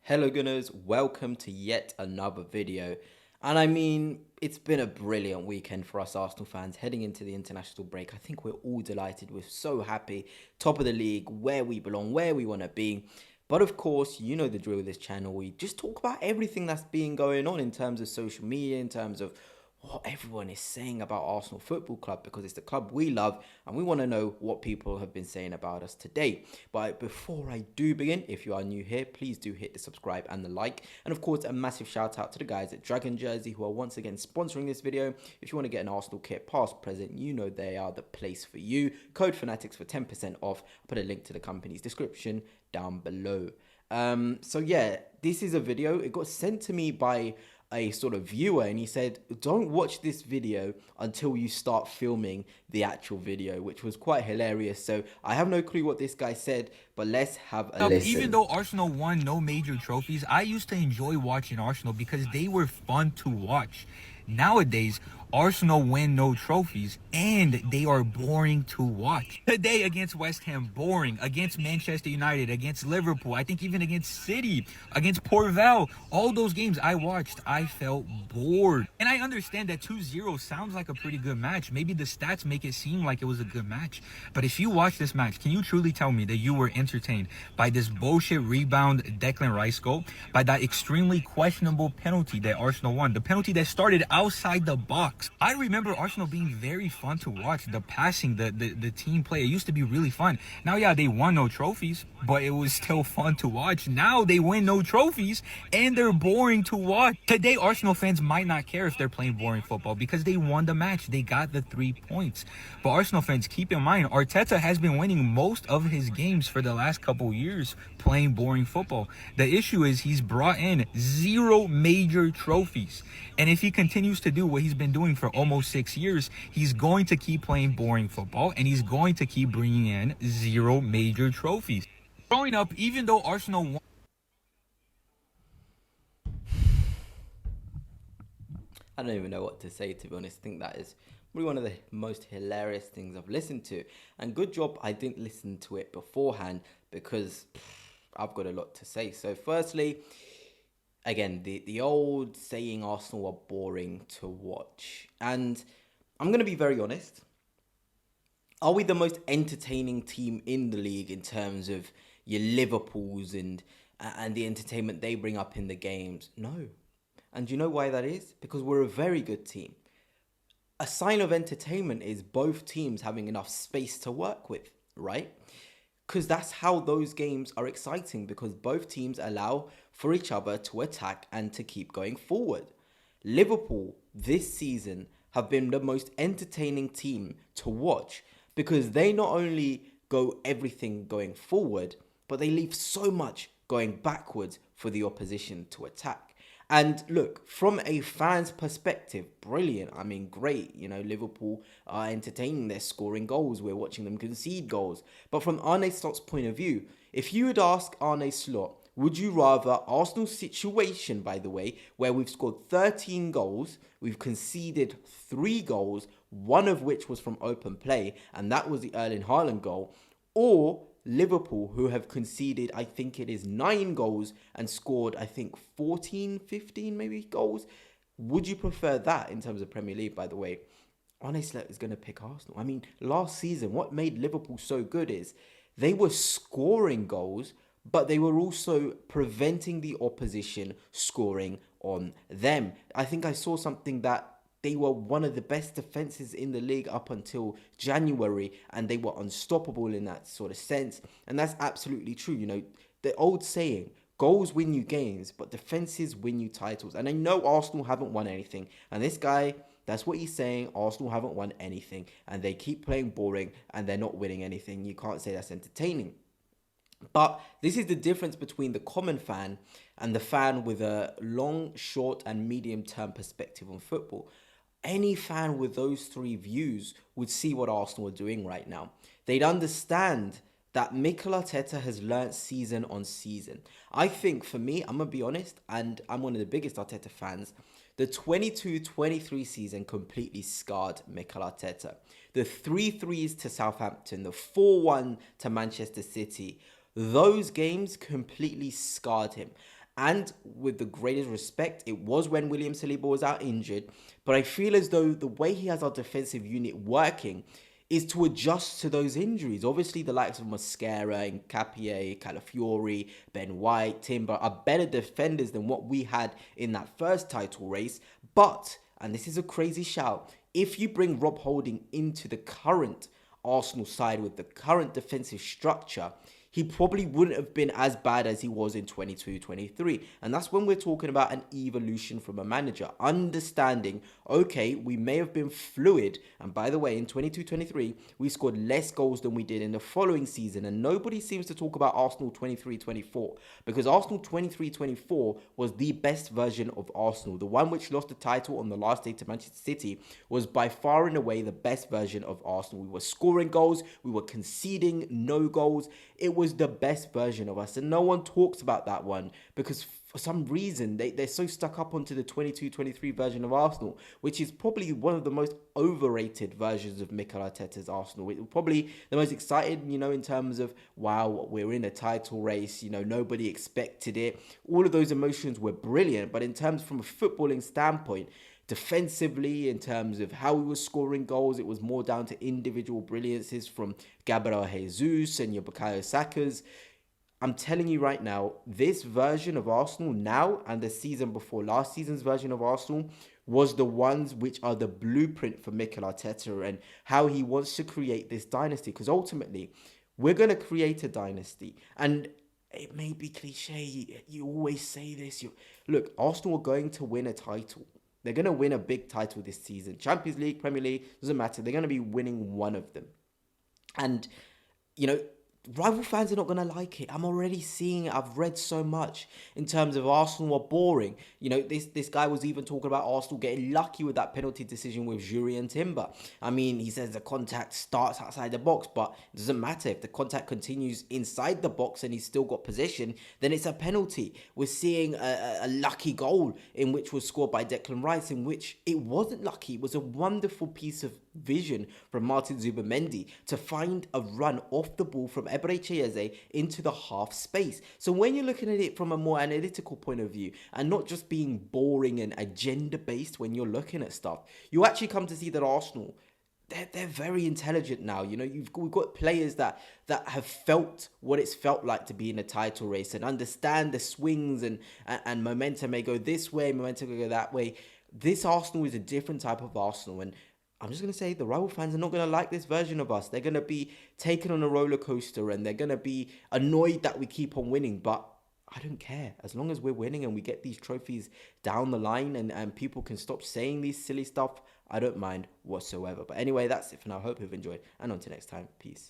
Hello Gunners, welcome to yet another video. And I mean, it's been a brilliant weekend for us Arsenal fans heading into the international break. I think we're all delighted, we're so happy, top of the league, where we belong, where we want to be. But of course, you know the drill with this channel, we just talk about everything that's been going on in terms of social media, in terms of what everyone is saying about Arsenal Football Club, because it's the club we love and we want to know what people have been saying about us today. But before I do begin, if you are new here, please do hit the subscribe and the like. And of course, a massive shout out to the guys at Dragon Jersey who are once again sponsoring this video. If you want to get an Arsenal kit, past, present, you know they are the place for you. Code Fanatics for 10% off. I'll put a link to the company's description down below. So yeah, this is a video. It got sent to me by a sort of viewer, and he said, don't watch this video until you start filming the actual video, which was quite hilarious. So I have no clue what this guy said, but let's have a listen. Even though Arsenal won no major trophies, I used to enjoy watching Arsenal because they were fun to watch. Nowadays, Arsenal win no trophies and they are boring to watch. Today against West Ham, boring. Against Manchester United, against Liverpool, I think even against City, against Port Vale, all those games I watched, I felt bored. And I understand that 2-0 sounds like a pretty good match. Maybe the stats make it seem like it was a good match. But if you watch this match, can you truly tell me that you were entertained by this bullshit rebound Declan Rice goal, by that extremely questionable penalty that Arsenal won, the penalty that started outside the box? I remember Arsenal being very fun to watch. The passing, the team play, it used to be really fun. Now, yeah, they won no trophies, but it was still fun to watch. Now they win no trophies and they're boring to watch. Today, Arsenal fans might not care if they're playing boring football because they won the match. They got the 3 points. But Arsenal fans, keep in mind, Arteta has been winning most of his games for the last couple years playing boring football. The issue is he's brought in 0 major trophies. And if he continues to do what he's been doing for almost 6 years, he's going to keep playing boring football and he's going to keep bringing in 0 major trophies. Growing up, even though Arsenal won, I don't even know what to say, to be honest. I think that is probably one of the most hilarious things I've listened to. And good job I didn't listen to it beforehand, because I've got a lot to say. So firstly, again, the old saying Arsenal are boring to watch. And I'm going to be very honest. Are we the most entertaining team in the league in terms of your Liverpools and the entertainment they bring up in the games? No. And do you know why that is? Because we're a very good team. A sign of entertainment is both teams having enough space to work with, right? Because that's how those games are exciting, because both teams allow for each other to attack and to keep going forward. Liverpool this season have been the most entertaining team to watch, because they not only go everything going forward, but they leave so much going backwards for the opposition to attack. And look, from a fan's perspective, brilliant. I mean, great. You know, Liverpool are entertaining. They're scoring goals. We're watching them concede goals. But from Arne Slot's point of view, if you would ask Arne Slot, would you rather Arsenal's situation, by the way, where we've scored 13 goals, we've conceded 3 goals, one of which was from open play, and that was the Erling Haaland goal, or Liverpool, who have conceded, I think it is 9 goals and scored, I think 14, 15 maybe goals? Would you prefer that in terms of Premier League, by the way? Arne Slot is going to pick Arsenal. I mean, last season, what made Liverpool so good is they were scoring goals, but they were also preventing the opposition scoring on them. I think I saw something that they were one of the best defenses in the league up until January, and they were unstoppable in that sort of sense. And that's absolutely true. You know, the old saying, goals win you games, but defenses win you titles. And I know Arsenal haven't won anything. And this guy, that's what he's saying. Arsenal haven't won anything. And they keep playing boring and they're not winning anything. You can't say that's entertaining. But this is the difference between the common fan and the fan with a long, short, and medium-term perspective on football. Any fan with those 3 views would see what Arsenal are doing right now. They'd understand that Mikel Arteta has learnt season on season. I think, for me, I'm going to be honest, and I'm one of the biggest Arteta fans, the 22-23 season completely scarred Mikel Arteta. The 3-3s to Southampton, the 4-1 to Manchester City, those games completely scarred him. And with the greatest respect, it was when William Saliba was out injured. But I feel as though the way he has our defensive unit working is to adjust to those injuries. Obviously, the likes of Mosquera and Capier, Calafiori, Ben White, Timber are better defenders than what we had in that first title race. But, and this is a crazy shout, if you bring Rob Holding into the current Arsenal side with the current defensive structure, he probably wouldn't have been as bad as he was in 22-23. And that's when we're talking about an evolution from a manager. Understanding, okay, we may have been fluid. And by the way, in 22-23, we scored less goals than we did in the following season. And nobody seems to talk about Arsenal 23-24. Because Arsenal 23-24 was the best version of Arsenal. The one which lost the title on the last day to Manchester City was by far and away the best version of Arsenal. We were scoring goals. We were conceding no goals. It was the best version of us, and no one talks about that one because for some reason they're so stuck up onto the 22-23 version of Arsenal, which is probably one of the most overrated versions of Mikel Arteta's Arsenal. It was probably the most excited, in terms of, wow, we're in a title race, nobody expected it. All of those emotions were brilliant, but in terms from a footballing standpoint, defensively, in terms of how we were scoring goals, it was more down to individual brilliances from Gabriel Jesus and your Bukayo Saka's. I'm telling you right now, this version of Arsenal now and the season before last season's version of Arsenal was the ones which are the blueprint for Mikel Arteta and how he wants to create this dynasty. Because ultimately, we're going to create a dynasty. And it may be cliche, you always say this. Look, Arsenal are going to win a title. They're going to win a big title this season. Champions League, Premier League, doesn't matter. They're going to be winning one of them. And, rival fans are not going to like it. I'm already seeing it. I've read so much in terms of Arsenal are boring. This guy was even talking about Arsenal getting lucky with that penalty decision with Jury and Timber. I mean, he says the contact starts outside the box, but it doesn't matter. If the contact continues inside the box and he's still got possession, then it's a penalty. We're seeing a lucky goal in which was scored by Declan Rice, in which it wasn't lucky. It was a wonderful piece of vision from Martin Zubimendi to find a run off the ball from Eberechi Eze into the half space. So when you're looking at it from a more analytical point of view and not just being boring and agenda based when you're looking at stuff, you actually come to see that Arsenal, they're very intelligent now. We've got players that have felt what it's felt like to be in a title race and understand the swings and momentum may go this way, momentum may go that way. This Arsenal is a different type of Arsenal, and I'm just going to say the rival fans are not going to like this version of us. They're going to be taken on a roller coaster and they're going to be annoyed that we keep on winning. But I don't care. As long as we're winning and we get these trophies down the line and people can stop saying these silly stuff, I don't mind whatsoever. But anyway, that's it for now. Hope you've enjoyed. And until next time, peace.